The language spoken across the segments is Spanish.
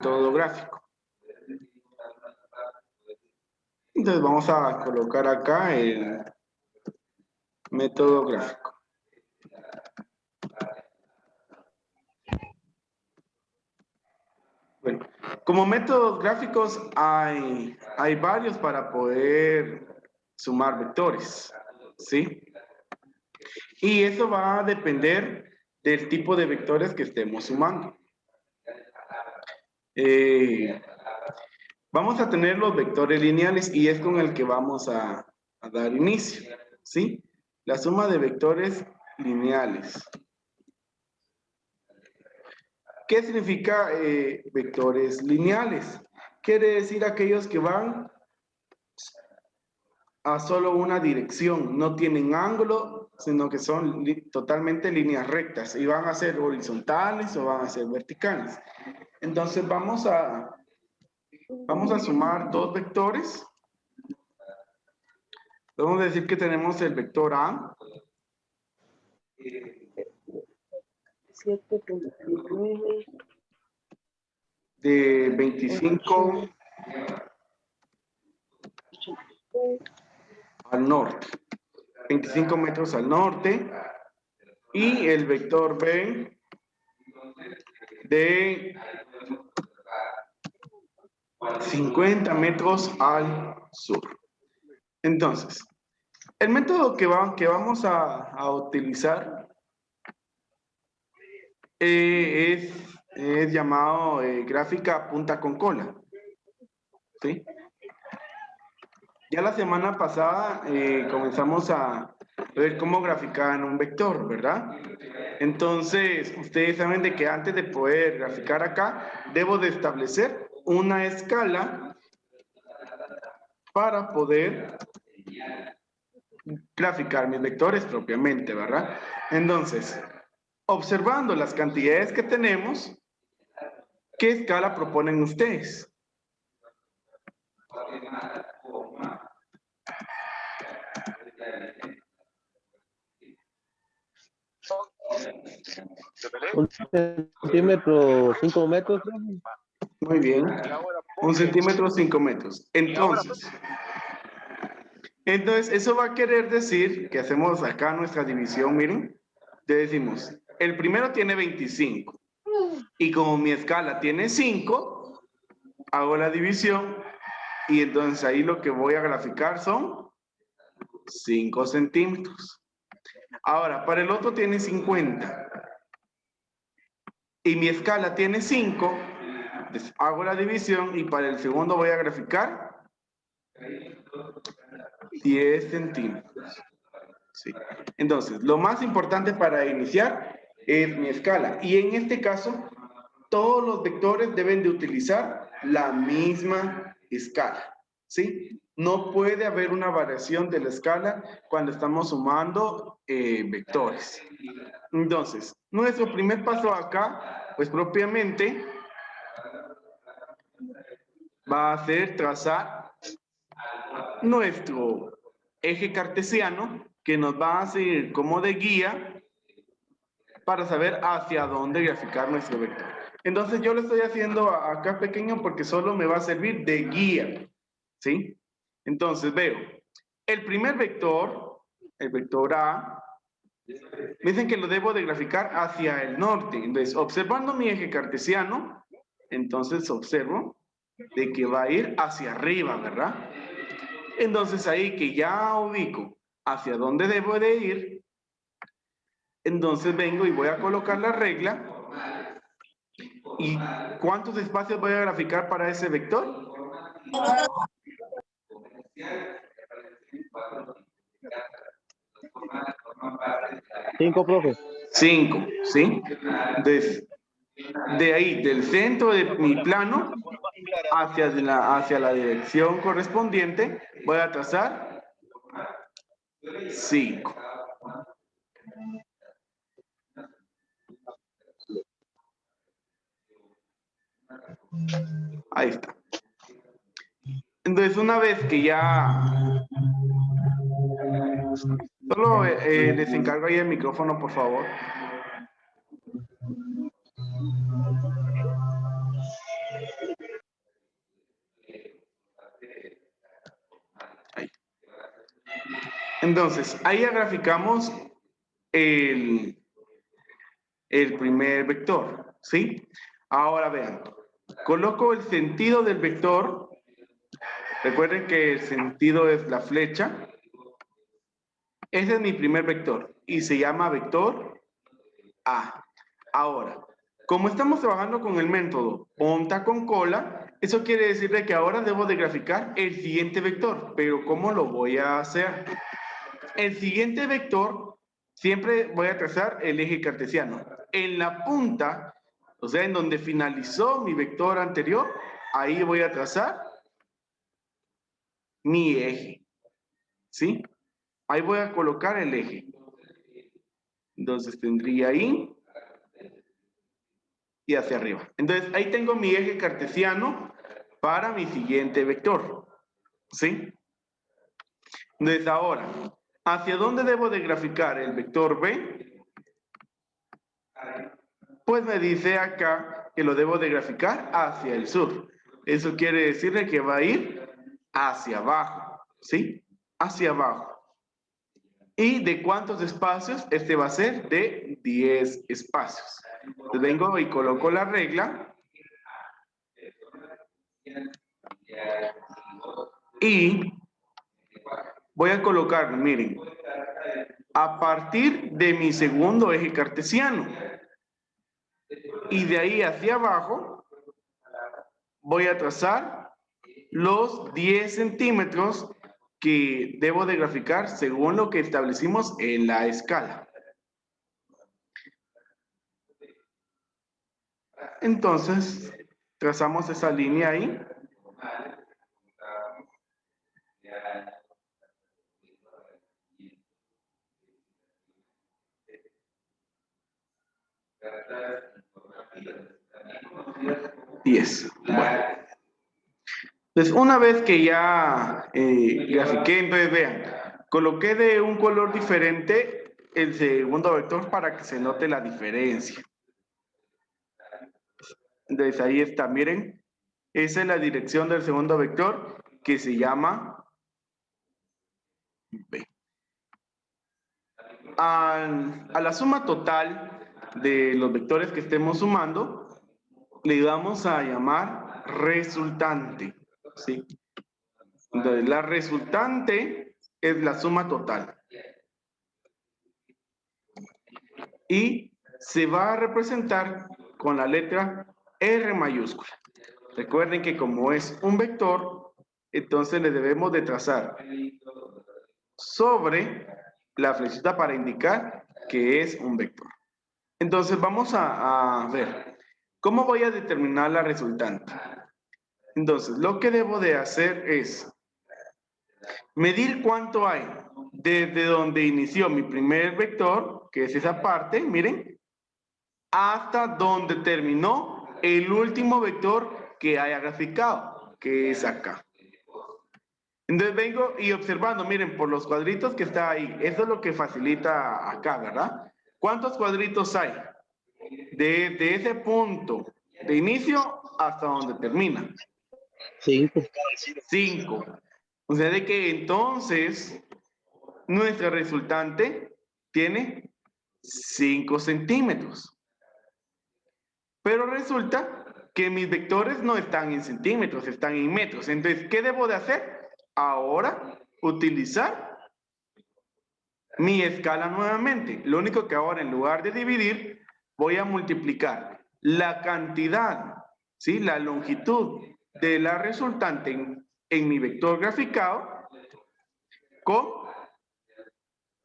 método gráfico. Entonces vamos a colocar acá el método gráfico. Bueno, como métodos gráficos hay varios para poder sumar vectores, ¿sí? Y eso va a depender del tipo de vectores que estemos sumando. Vamos a tener los vectores lineales y es con el que vamos a dar inicio, ¿sí? La suma de vectores lineales. ¿Qué significa vectores lineales? Quiere decir aquellos que van a solo una dirección, no tienen ángulo, sino que son totalmente líneas rectas y van a ser horizontales o van a ser verticales. Entonces vamos a sumar dos vectores. Vamos a decir que tenemos el vector A. 7.9 de 25 al norte, 25 metros al norte, y el vector B de 50 metros al sur. Entonces, el método que vamos a utilizar es llamado gráfica punta con cola, ¿sí? Ya la semana pasada comenzamos a ver cómo graficar un vector, ¿verdad? Entonces, ustedes saben de que antes de poder graficar acá, debo de establecer una escala para poder graficar mis vectores propiamente, ¿verdad? Entonces, observando las cantidades que tenemos, ¿qué escala proponen ustedes? Un centímetro, 5 metros. Muy bien. 1 centímetro, 5 metros. Entonces, eso va a querer decir que hacemos acá nuestra división, miren. Le decimos, el primero tiene 25. Y como mi escala tiene 5, hago la división. Y entonces ahí lo que voy a graficar son 5 centímetros. Ahora, para el otro tiene 50. Y mi escala tiene 5. Hago la división y para el segundo voy a graficar 10 centímetros. Sí. Entonces, lo más importante para iniciar es mi escala. Y en este caso, todos los vectores deben de utilizar la misma escala, ¿sí? No puede haber una variación de la escala cuando estamos sumando vectores. Entonces, nuestro primer paso acá, pues propiamente, va a ser trazar nuestro eje cartesiano que nos va a servir como de guía para saber hacia dónde graficar nuestro vector. Entonces yo lo estoy haciendo acá pequeño porque solo me va a servir de guía, ¿sí? Entonces veo, el primer vector, el vector A, me dicen que lo debo de graficar hacia el norte. Entonces, observando mi eje cartesiano, entonces observo de que va a ir hacia arriba, ¿verdad? Entonces ahí que ya ubico hacia dónde debo de ir, entonces vengo y voy a colocar la regla. ¿Y cuántos espacios voy a graficar para ese vector? 5, profe. 5, ¿sí? De ahí, del centro de mi plano hacia la dirección correspondiente, voy a trazar 5. Ahí está. Entonces, una vez que ya... Solo les encargo ahí el micrófono, por favor. Entonces, ahí ya graficamos el primer vector, ¿sí? Ahora vean, coloco el sentido del vector. Recuerden que el sentido es la flecha. Ese es mi primer vector y se llama vector A. Ahora, como estamos trabajando con el método punta con cola, eso quiere decir que ahora debo de graficar el siguiente vector. Pero ¿cómo lo voy a hacer? El siguiente vector, siempre voy a trazar el eje cartesiano. En la punta, o sea, en donde finalizó mi vector anterior, ahí voy a trazar mi eje, ¿sí? Ahí voy a colocar el eje. Entonces tendría ahí y hacia arriba. Entonces ahí tengo mi eje cartesiano para mi siguiente vector, ¿sí? Entonces ahora, ¿hacia dónde debo de graficar el vector B? Pues me dice acá que lo debo de graficar hacia el sur. Eso quiere decirle que va a ir hacia abajo, ¿sí? Hacia abajo. ¿Y de cuántos espacios? Este va a ser de 10 espacios. Entonces vengo y coloco la regla. Y voy a colocar, miren, a partir de mi segundo eje cartesiano. Y de ahí hacia abajo voy a trazar los 10 centímetros que debo de graficar según lo que establecimos en la escala. Entonces, trazamos esa línea ahí. Bueno. Entonces, una vez que ya grafiqué, entonces vean, coloqué de un color diferente el segundo vector para que se note la diferencia. Entonces ahí está, miren, esa es la dirección del segundo vector que se llama B. A la suma total de los vectores que estemos sumando, le vamos a llamar resultante, ¿sí? Entonces, la resultante es la suma total. Y se va a representar con la letra R mayúscula. Recuerden que como es un vector, entonces le debemos de trazar sobre la flechita para indicar que es un vector. Entonces vamos a ver, ¿cómo voy a determinar la resultante? Entonces, lo que debo de hacer es medir cuánto hay desde donde inició mi primer vector, que es esa parte, miren, hasta donde terminó el último vector que haya graficado, que es acá. Entonces vengo y observando, miren, por los cuadritos que está ahí, eso es lo que facilita acá, ¿verdad? ¿Cuántos cuadritos hay? Desde ese punto de inicio hasta donde termina. 5. 5. O sea, de que entonces nuestra resultante tiene 5 centímetros. Pero resulta que mis vectores no están en centímetros, están en metros. Entonces, ¿qué debo de hacer? Ahora, utilizar mi escala nuevamente. Lo único que ahora, en lugar de dividir, voy a multiplicar la cantidad, ¿sí? La longitud de la resultante en mi vector graficado con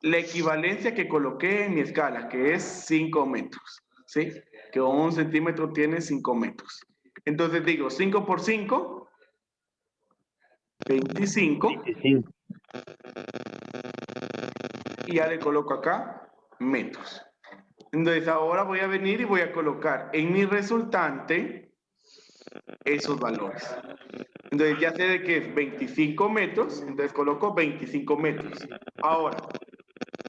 la equivalencia que coloqué en mi escala, que es 5 metros, ¿sí? Que 1 centímetro tiene 5 metros. Entonces digo 5 por 5, 25. 25. Y ya le coloco acá metros. Entonces ahora voy a venir y voy a colocar en mi resultante esos valores. Entonces ya sé de que es 25 metros, entonces coloco 25 metros. Ahora,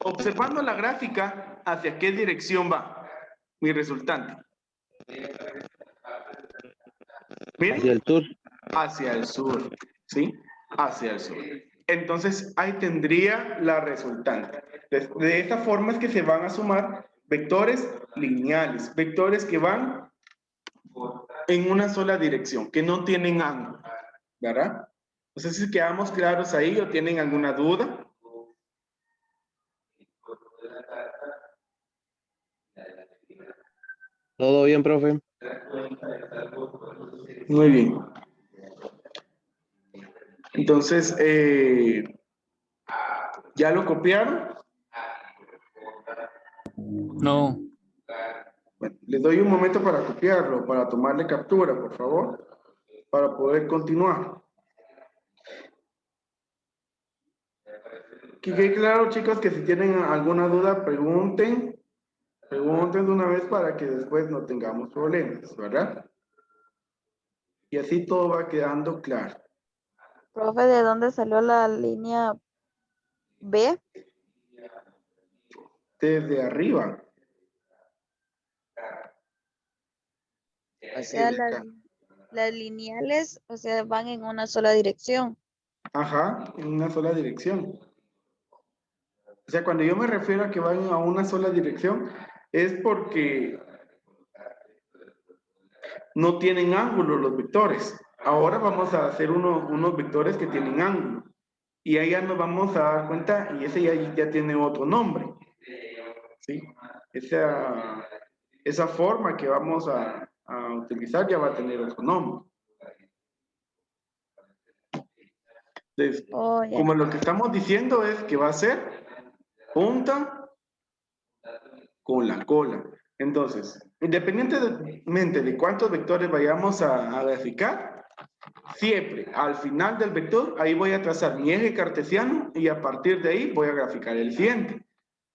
observando la gráfica, ¿hacia qué dirección va mi resultante? Hacia ¿Miren? el sur. Hacia el sur, ¿sí? Hacia el sur. Entonces, ahí tendría la resultante. De esta forma es que se van a sumar vectores lineales, vectores que van en una sola dirección, que no tienen ángulo, ¿verdad? No sé si quedamos claros ahí o tienen alguna duda. ¿Todo bien, profe? Muy bien. Entonces, ¿ya lo copiaron? No. Bueno, les doy un momento para copiarlo, para tomarle captura, por favor, para poder continuar. Que quede claro, chicos, que si tienen alguna duda, pregunten de una vez para que después no tengamos problemas, ¿verdad? Y así todo va quedando claro. Profe, ¿de dónde salió la línea B? Desde arriba. O sea, las lineales, o sea, van en una sola dirección. Ajá, en una sola dirección. O sea, cuando yo me refiero a que van a una sola dirección, es porque no tienen ángulo los vectores. Ahora vamos a hacer unos vectores que tienen ángulo. Y ahí ya nos vamos a dar cuenta, y ese ya tiene otro nombre. ¿Sí? Esa forma que vamos a utilizar ya va a tener otro nombre. Entonces, Oh, ya. como lo que estamos diciendo es que va a ser punta con la cola. Entonces, independientemente de cuántos vectores vayamos a graficar, siempre al final del vector, ahí voy a trazar mi eje cartesiano y a partir de ahí voy a graficar el siguiente.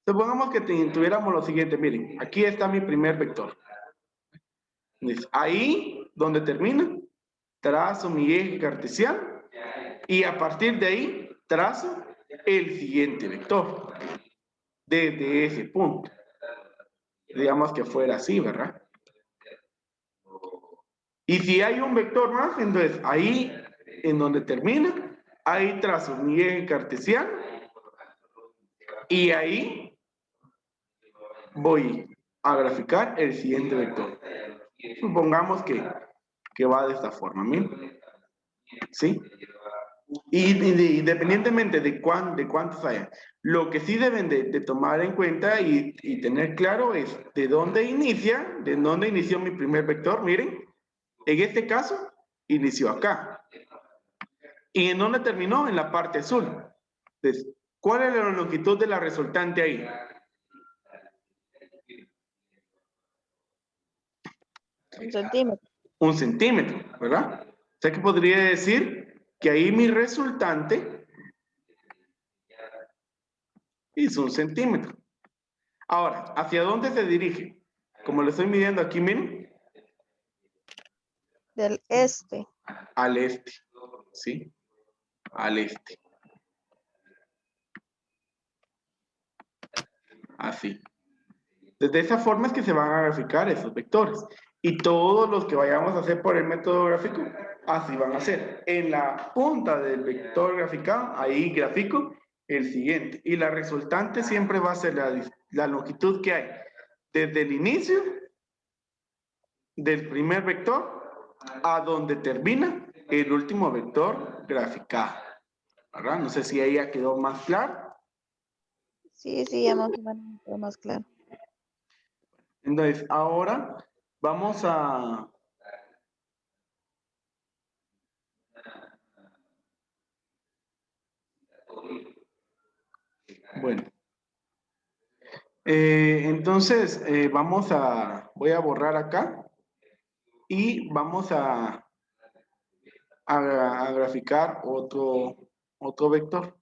Supongamos que tuviéramos lo siguiente, miren, aquí está mi primer vector. Entonces, ahí donde termina, trazo mi eje cartesiano y a partir de ahí trazo el siguiente vector desde ese punto. Digamos que fuera así, ¿verdad? Y si hay un vector más, entonces ahí en donde termina, ahí trazo mi eje cartesiano y ahí voy a graficar el siguiente vector. Supongamos que va de esta forma, ¿miren? ¿Sí? Y independientemente de cuántos haya, lo que sí deben de tomar en cuenta y tener claro es de dónde inició mi primer vector, miren. En este caso, inició acá. ¿Y en dónde terminó? En la parte azul. Entonces, ¿cuál es la longitud de la resultante ahí? Un centímetro. 1 centímetro, ¿verdad? O sea que podría decir que ahí mi resultante es 1 centímetro. Ahora, ¿hacia dónde se dirige? Como lo estoy midiendo aquí, miren. Del este. Al este, ¿sí? Al este. Así. De esa forma es que se van a graficar esos vectores. Y todos los que vayamos a hacer por el método gráfico, así van a ser. En la punta del vector graficado, ahí grafico el siguiente. Y la resultante siempre va a ser la longitud que hay desde el inicio del primer vector a donde termina el último vector graficado. ¿Verdad? No sé si ahí ya quedó más claro. Sí, ya más o menos me quedó más claro. Entonces, ahora vamos a... Bueno. Entonces, voy a borrar acá y vamos a graficar otro vector.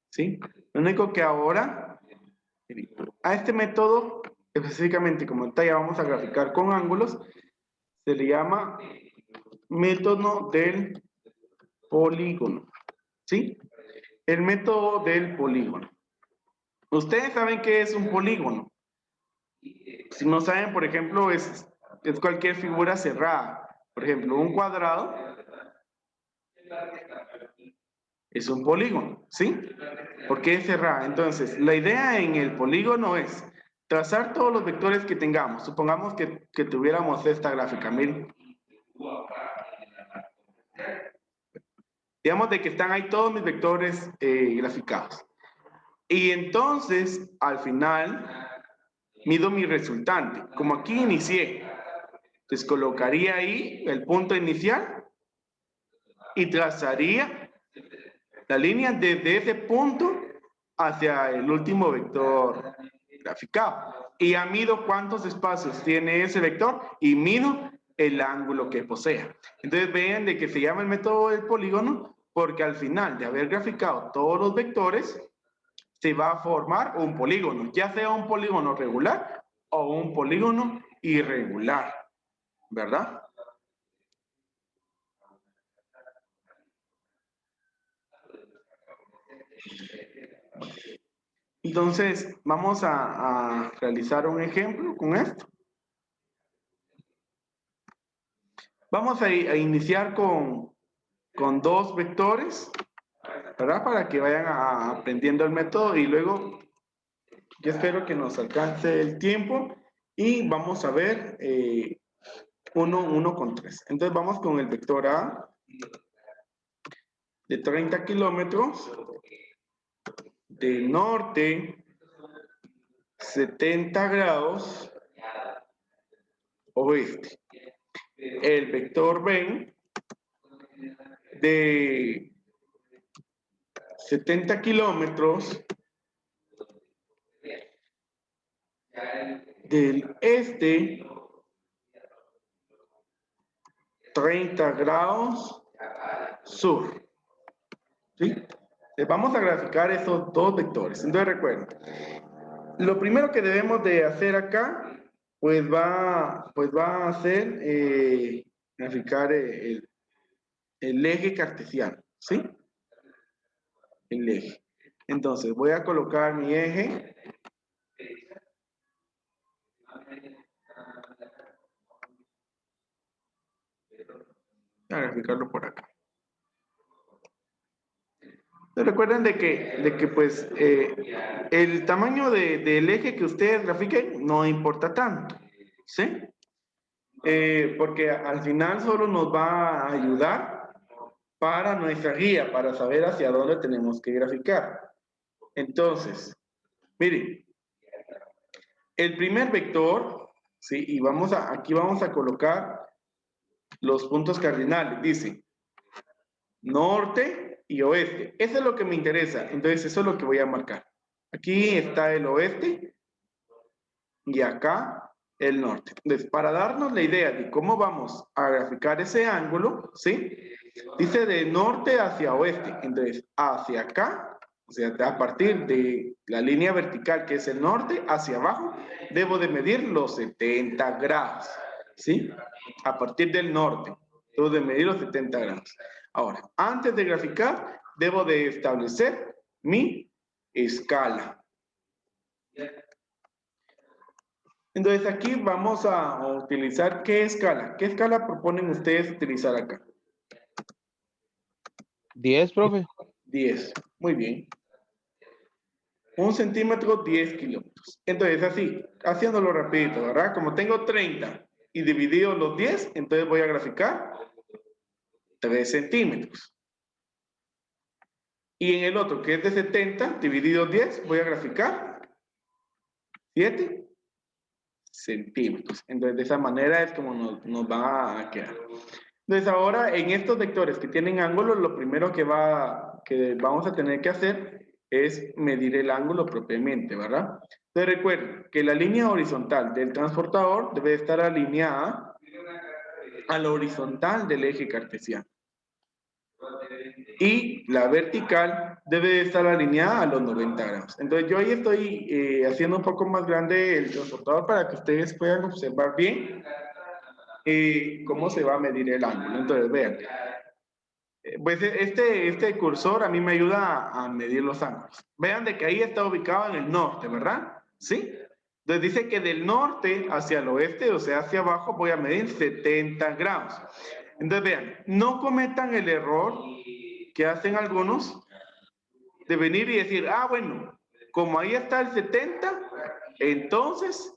¿Sí? Lo único que ahora, a este método, específicamente como ya vamos a graficar con ángulos, se le llama método del polígono. ¿Sí? El método del polígono. Ustedes saben qué es un polígono. Si no saben, por ejemplo, es cualquier figura cerrada. Por ejemplo, un cuadrado Es un polígono, ¿sí? ¿Por qué es cerrada? Entonces, la idea en el polígono es trazar todos los vectores que tengamos. Supongamos que tuviéramos esta gráfica, miren. Digamos de que están ahí todos mis vectores graficados. Y entonces, al final, mido mi resultante. Como aquí inicié, entonces colocaría ahí el punto inicial y trazaría la línea desde ese punto hacia el último vector graficado. Y ya mido cuántos espacios tiene ese vector y mido el ángulo que posea. Entonces vean de que se llama el método del polígono porque al final de haber graficado todos los vectores se va a formar un polígono, ya sea un polígono regular o un polígono irregular, ¿verdad? Entonces, vamos a realizar un ejemplo con esto. Vamos a iniciar con dos vectores, ¿verdad? Para que vayan aprendiendo el método y luego yo espero que nos alcance el tiempo y vamos a ver 1 con 3. Entonces vamos con el vector A de 30 kilómetros, de norte 70 grados oeste. El vector B de 70 kilómetros del este 30 grados sur. ¿Sí? Vamos a graficar esos dos vectores. Entonces recuerden, lo primero que debemos de hacer acá, pues va a ser graficar el eje cartesiano, ¿sí? El eje. Entonces voy a colocar mi eje. Voy a graficarlo por acá. Recuerden de que pues el tamaño del eje que ustedes grafiquen no importa tanto, ¿sí? Porque al final solo nos va a ayudar para nuestra guía, para saber hacia dónde tenemos que graficar. Entonces, miren, el primer vector, ¿sí? Y aquí vamos a colocar los puntos cardinales, dice norte y oeste. Eso es lo que me interesa, entonces eso es lo que voy a marcar. Aquí está el oeste y acá el norte. Entonces, para darnos la idea de cómo vamos a graficar ese ángulo, ¿sí? Dice de norte hacia oeste. Entonces, hacia acá, o sea, a partir de la línea vertical que es el norte, hacia abajo, debo de medir los 70 grados, ¿sí? A partir del norte, debo de medir los 70 grados. Ahora, antes de graficar, debo de establecer mi escala. Entonces aquí vamos a utilizar ¿qué escala? ¿Qué escala proponen ustedes utilizar acá? 10, profe. 10. Muy bien. 1 centímetro, 10 kilómetros. Entonces así, haciéndolo rapidito, ¿verdad? Como tengo 30 y dividido los 10, entonces voy a graficar 3 centímetros. Y en el otro, que es de 70, dividido 10, voy a graficar 7 centímetros. Entonces, de esa manera es como nos va a quedar. Entonces, ahora en estos vectores que tienen ángulos, lo primero que vamos a tener que hacer es medir el ángulo propiamente, ¿verdad? Entonces, recuerden que la línea horizontal del transportador debe estar alineada a la horizontal del eje cartesiano. Y la vertical debe estar alineada a los 90 grados. Entonces yo ahí estoy haciendo un poco más grande el transportador para que ustedes puedan observar bien cómo se va a medir el ángulo. Entonces vean, pues este cursor a mí me ayuda a medir los ángulos. Vean de que ahí está ubicado en el norte, ¿verdad? ¿Sí? Entonces dice que del norte hacia el oeste, o sea hacia abajo, voy a medir 70 grados. Entonces vean, no cometan el error que hacen algunos de venir y decir, ah, bueno, como ahí está el 70, entonces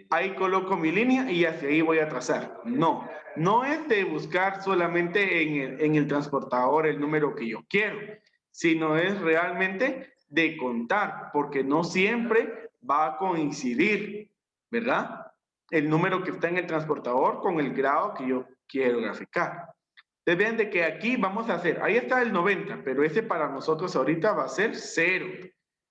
ahí coloco mi línea y hacia ahí voy a trazar. No, no es de buscar solamente en el transportador el número que yo quiero, sino es realmente de contar, porque no siempre va a coincidir, ¿verdad? El número que está en el transportador con el grado que yo quiero graficar. Entonces vean de que aquí vamos a hacer, ahí está el 90, pero ese para nosotros ahorita va a ser 0.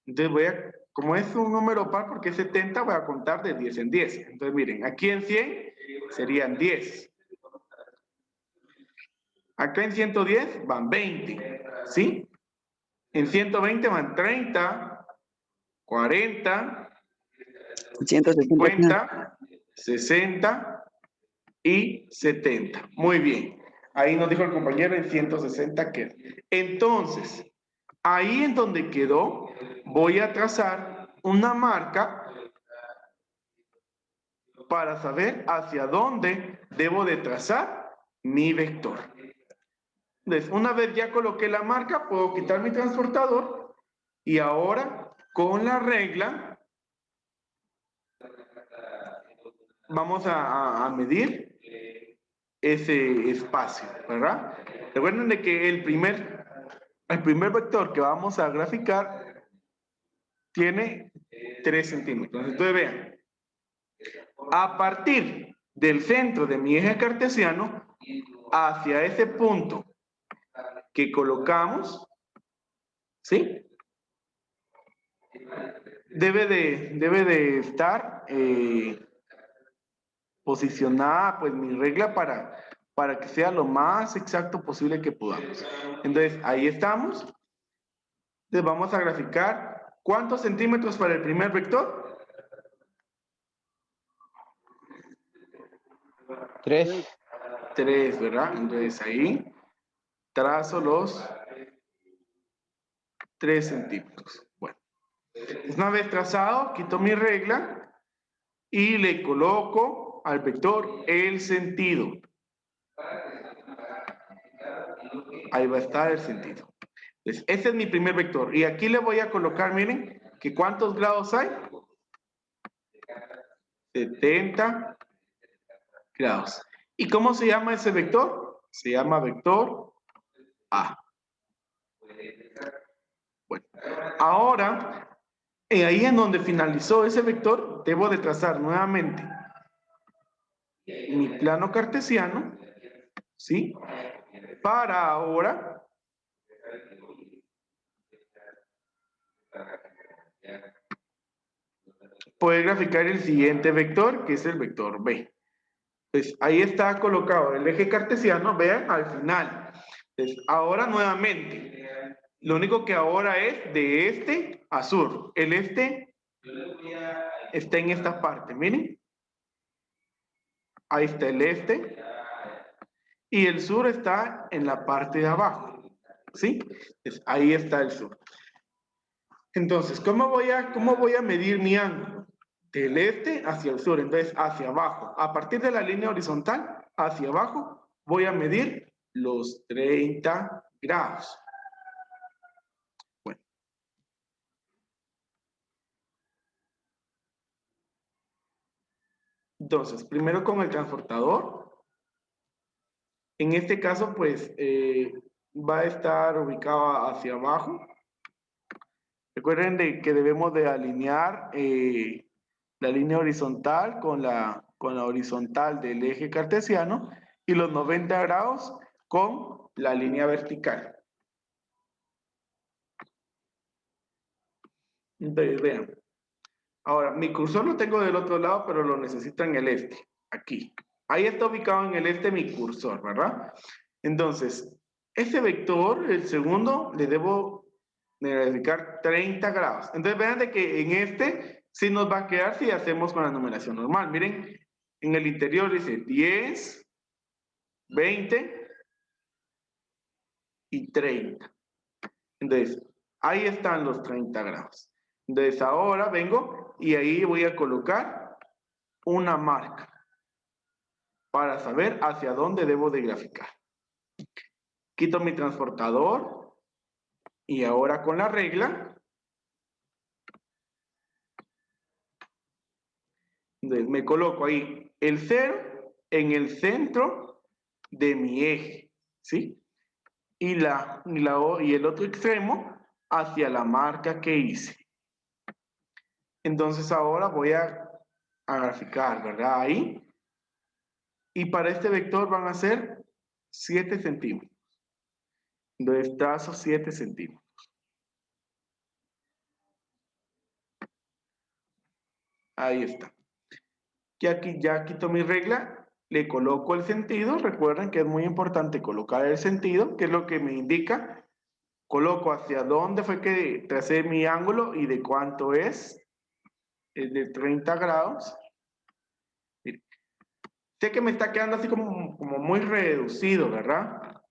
Entonces voy a, como es un número par porque es 70, voy a contar de 10 en 10. Entonces miren, aquí en 100 serían 10. Acá en 110 van 20, ¿sí? En 120 van 30, 40, 50, 60 y 70. Muy bien. Ahí nos dijo el compañero en 160 queda. Entonces, ahí en donde quedó, voy a trazar una marca para saber hacia dónde debo de trazar mi vector. Entonces, una vez ya coloqué la marca, puedo quitar mi transportador y ahora con la regla vamos a medir ese espacio, ¿verdad? Recuerden de que el primer vector que vamos a graficar tiene 3 centímetros. Entonces vean, a partir del centro de mi eje cartesiano hacia ese punto que colocamos, ¿sí? Debe de estar posicionada pues mi regla para que sea lo más exacto posible que podamos. Entonces, ahí estamos. Entonces, vamos a graficar. ¿Cuántos centímetros para el primer vector? 3. 3, ¿verdad? Entonces, ahí trazo los 3 centímetros. Bueno, una vez trazado, quito mi regla y le coloco al vector el sentido. Ahí va a estar el sentido. Entonces, ese es mi primer vector. Y aquí le voy a colocar, miren, que ¿cuántos grados hay? 70 grados. ¿Y cómo se llama ese vector? Se llama vector A. Bueno, ahora, ahí en donde finalizó ese vector, debo de trazar nuevamente mi plano cartesiano, ¿sí? Para ahora poder graficar el siguiente vector, que es el vector B. Entonces, ahí está colocado el eje cartesiano, vean, al final. Entonces, ahora nuevamente, lo único que ahora es de este a sur. El este está en esta parte, miren. Ahí está el este. Y el sur está en la parte de abajo, ¿sí? Entonces, ahí está el sur. Entonces, ¿cómo voy a medir mi ángulo? Del este hacia el sur, entonces hacia abajo. A partir de la línea horizontal, hacia abajo, voy a medir los 30 grados. Bueno. Entonces, primero con el transportador. En este caso, pues, va a estar ubicado hacia abajo. Recuerden que debemos de alinear la línea horizontal con la horizontal del eje cartesiano y los 90 grados con la línea vertical. Entonces, vean. Ahora, mi cursor lo tengo del otro lado, pero lo necesito en el este, aquí. Ahí está ubicado en el este mi cursor, ¿verdad? Entonces, ese vector, el segundo, le debo dedicar 30 grados. Entonces, vean de que en este sí nos va a quedar si hacemos con la numeración normal. Miren, en el interior dice 10, 20 y 30. Entonces, ahí están los 30 grados. Entonces, ahora vengo y ahí voy a colocar una marca para saber hacia dónde debo de graficar. Quito mi transportador Y ahora con la regla, entonces me coloco ahí el 0 en el centro de mi eje, ¿sí? Y el otro extremo hacia la marca que hice. Entonces ahora voy a graficar, ¿verdad? Ahí. Y para este vector van a ser 7 centímetros. Entonces trazo 7 centímetros. Ahí está. Y aquí ya quito mi regla, le coloco el sentido. Recuerden que es muy importante colocar el sentido, que es lo que me indica. Coloco hacia dónde fue que tracé mi ángulo y de cuánto es. Es de 30 grados. Mire, sé que me está quedando así como muy reducido, ¿verdad?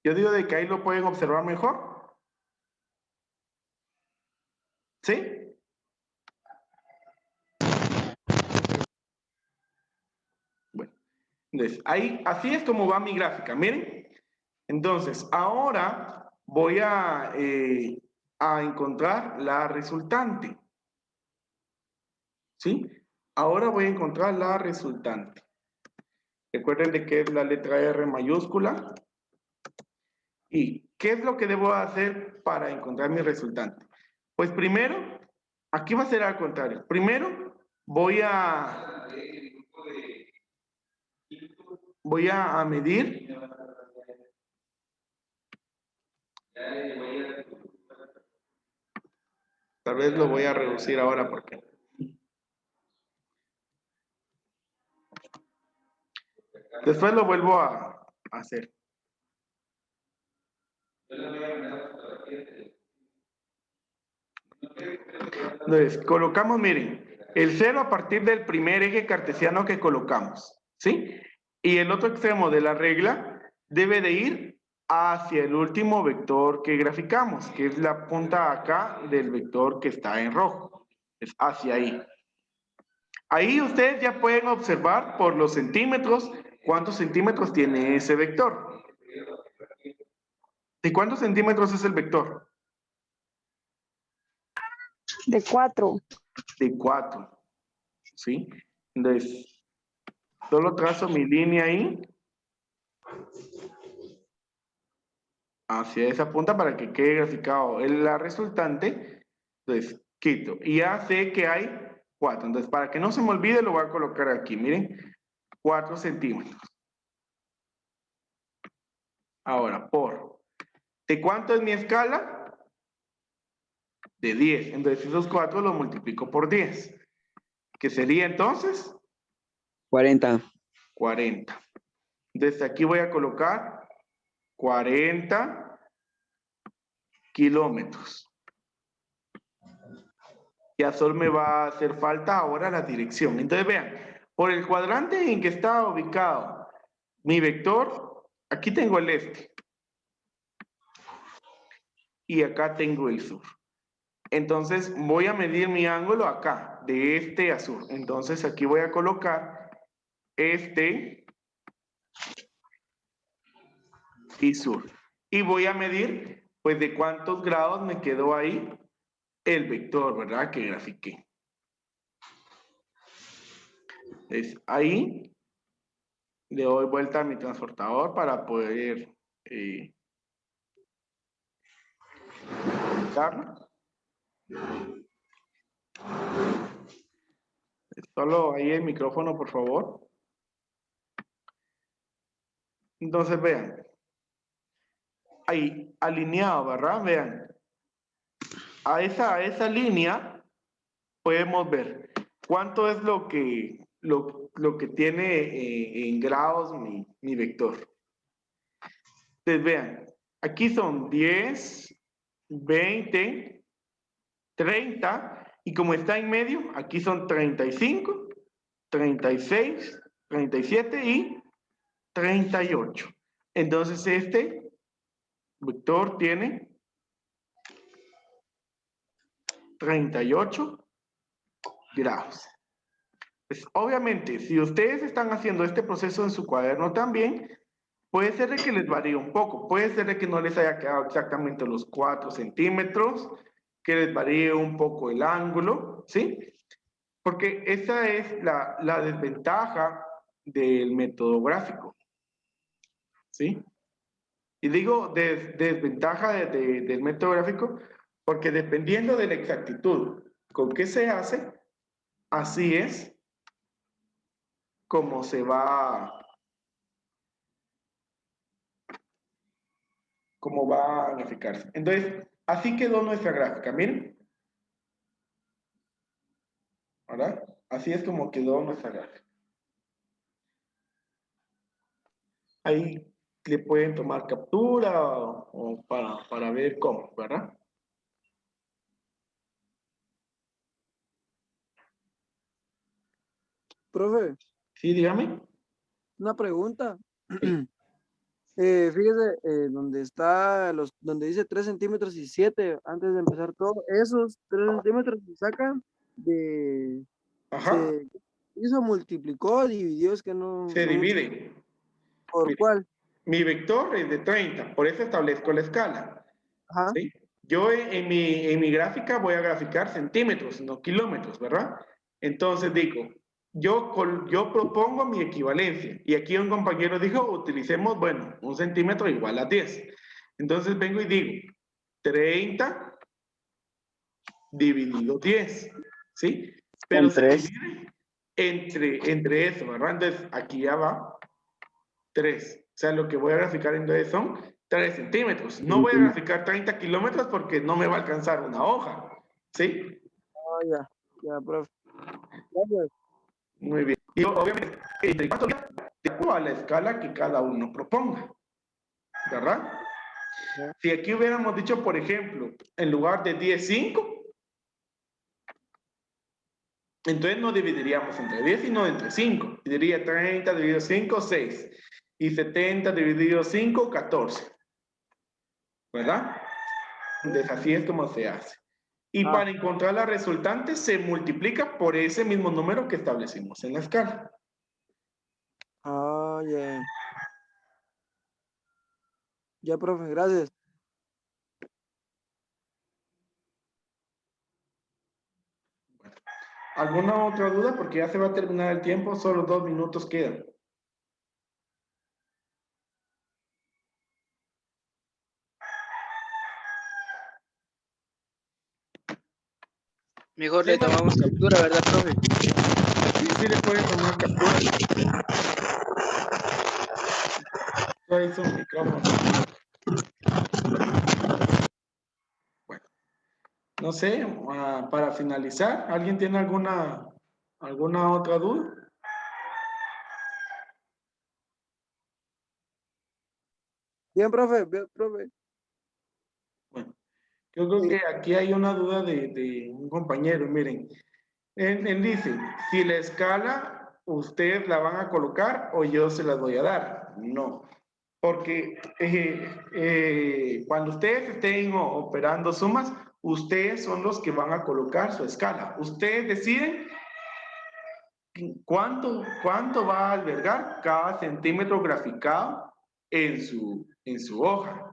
Yo digo de que ahí lo pueden observar mejor. ¿Sí? Bueno, entonces, ahí, así es como va mi gráfica, miren. Entonces, ahora voy a encontrar la resultante. ¿Sí? Ahora voy a encontrar la resultante. Recuerden de que es la letra R mayúscula. ¿Y qué es lo que debo hacer para encontrar mi resultante? Pues primero, aquí va a ser al contrario. Primero voy a medir. Tal vez lo voy a reducir ahora porque... Después lo vuelvo a hacer. Entonces, colocamos, miren, el 0 a partir del primer eje cartesiano que colocamos, ¿sí? Y el otro extremo de la regla debe de ir hacia el último vector que graficamos, que es la punta acá del vector que está en rojo. Es hacia ahí. Ahí ustedes ya pueden observar por los centímetros cuántos centímetros tiene ese vector. ¿De cuántos centímetros es el vector? De 4. De 4. ¿Sí? Entonces, solo trazo mi línea ahí hacia esa punta para que quede graficado la resultante. Entonces, quito. Y ya sé que hay 4. Entonces, para que no se me olvide, lo voy a colocar aquí. Miren, 4 centímetros. Ahora, ¿de cuánto es mi escala? De 10. Entonces, esos 4 los multiplico por 10. ¿Qué sería entonces? 40. 40. Desde aquí voy a colocar 40 kilómetros. Ya solo me va a hacer falta ahora la dirección. Entonces vean, por el cuadrante en que está ubicado mi vector, aquí tengo el este. Y acá tengo el sur. Entonces voy a medir mi ángulo acá, de este a sur. Entonces aquí voy a colocar este y sur. Y voy a medir, pues, de cuántos grados me quedó ahí el vector, ¿verdad? Que grafiqué. Entonces, ahí le doy vuelta a mi transportador para poder ubicarlo. Solo ahí el micrófono, por favor. Entonces, vean. Ahí, alineado, ¿verdad? Vean. A esa línea podemos ver cuánto es lo que tiene en grados mi vector. Entonces, vean. Aquí son 10, 20, 30. Y como está en medio, aquí son 35, 36, 37 y 38. Entonces este vector tiene 38 grados. Pues, obviamente, si ustedes están haciendo este proceso en su cuaderno también, puede ser de que les varíe un poco, puede ser de que no les haya quedado exactamente los 4 centímetros, que les varíe un poco el ángulo, ¿sí? Porque esa es la desventaja del método gráfico, ¿sí? Y digo desventaja del método gráfico porque dependiendo de la exactitud con que se hace, así es como se va, cómo va a graficarse. Entonces, así quedó nuestra gráfica, miren. ¿Verdad? Así es como quedó nuestra gráfica. Ahí le pueden tomar captura o para ver cómo, ¿verdad? Profe, Sí, dígame. una pregunta. Sí. Fíjese, donde dice 3 centímetros y 7, antes de empezar todo, esos 3 centímetros se sacan de, Ajá. se hizo, multiplicó, dividió, es que Se no mucho. divide. ¿Por Mire, cuál? mi vector es de 30, por eso establezco la escala. Ajá, ¿Sí? Yo en mi gráfica voy a graficar centímetros, no kilómetros, ¿verdad? Entonces digo, yo propongo mi equivalencia. Y aquí un compañero dijo, utilicemos, bueno, 1 centímetro igual a 10. Entonces vengo y digo, 30 dividido 10, ¿sí? Pero Son se 3. divide entre eso, ¿verdad? Entonces aquí ya va 3. O sea, lo que voy a graficar entonces son 3 centímetros. No voy a graficar 30 kilómetros porque no me va a alcanzar una hoja, ¿sí? ya, profe. Gracias. Muy bien. Y obviamente, entre cuánto de acuerdo a la escala que cada uno proponga, ¿verdad? Si aquí hubiéramos dicho, por ejemplo, en lugar de 10, 5, entonces no dividiríamos entre 10, sino entre 5. Y diría 30 dividido 5, 6. Y 70 dividido 5, 14. ¿Verdad? Entonces así es como se hace. Y para encontrar la resultante se multiplica por ese mismo número que establecimos en la escala. Ya. Ya, profe, gracias. ¿Alguna otra duda? Porque ya se va a terminar el tiempo, solo 2 minutos quedan. Mejor le tomamos captura, ¿verdad, profe? Sí le pueden tomar captura. Ahí su micrófono. Bueno, no sé, para finalizar, ¿alguien tiene alguna otra duda? Bien, profe, bien, profe. Bueno, yo creo que aquí hay una duda de un compañero, miren. Él dice, si la escala ustedes la van a colocar o yo se las voy a dar. No, porque cuando ustedes estén operando sumas, ustedes son los que van a colocar su escala. Ustedes deciden cuánto va a albergar cada centímetro graficado en su hoja,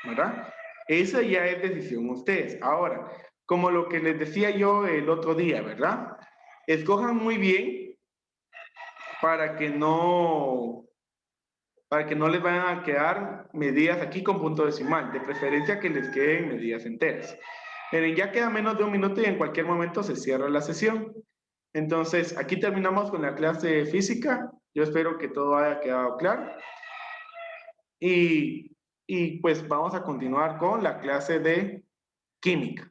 ¿verdad? Esa ya es decisión de ustedes. Ahora, como lo que les decía yo el otro día, ¿verdad? Escojan muy bien para que no les vayan a quedar medidas aquí con punto decimal, de preferencia que les queden medidas enteras. Miren, ya queda menos de 1 minuto y en cualquier momento se cierra la sesión. Entonces, aquí terminamos con la clase de física. Yo espero que todo haya quedado claro. Y pues vamos a continuar con la clase de química.